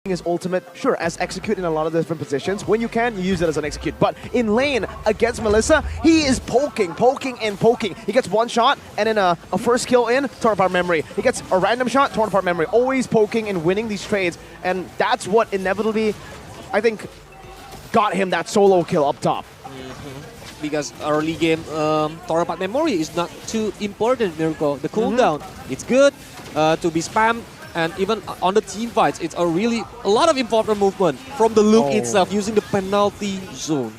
his ultimate, sure, as execute in a lot of different positions. When you can, you use it as an execute. But in lane against Melissa, he is poking. He gets one shot and then a first kill in, torn apart memory. He gets a random shot, torn apart memory. Always poking and winning these trades. And that's what inevitably, I think, got him that solo kill up top. Because early game, torn apart memory is not too important, Miracle. The cooldown, it's good to be spammed. And even on the team fights, it's a lot of important movement from the look itself, using the penalty zone.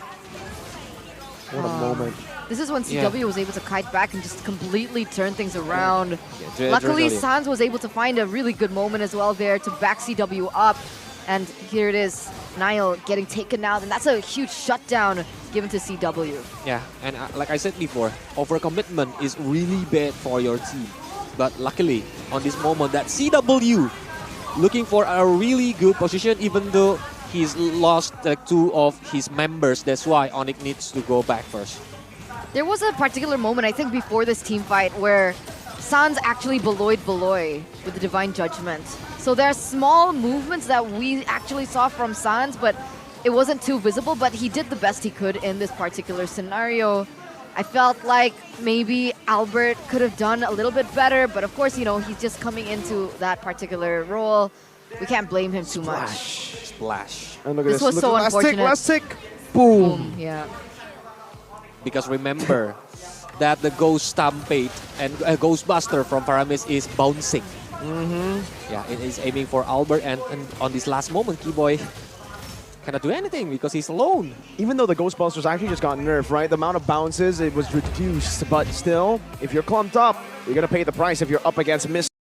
What a moment. This is when CW was able to kite back and just completely turn things around. Yeah, Luckily, Sans was able to find a really good moment as well there to back CW up. And here it is, Niall getting taken out, and that's a huge shutdown given to CW. Yeah, and like I said before, overcommitment is really bad for your team. But luckily, on this moment, that CW looking for a really good position, even though he's lost two of his members. That's why Onic needs to go back first. There was a particular moment, I think, before this team fight where Sans actually beloyed Beloy with the Divine Judgment. So there are small movements that we actually saw from Sans, but it wasn't too visible. But he did the best he could in this particular scenario. I felt like maybe Albert could have done a little bit better, but of course, you know, he's just coming into that particular role. We can't blame him too much. Splash. And look at This was so last unfortunate. Last tick. Boom. Yeah. Because remember that the Ghost Stampede and Ghostbuster from Paramis is bouncing. Yeah, it is aiming for Albert, and on this last moment, Keyboy cannot do anything because he's alone. Even though the Ghostbusters actually just got nerfed, right? The amount of bounces, it was reduced, but still, if you're clumped up, you're gonna pay the price if you're up against Miss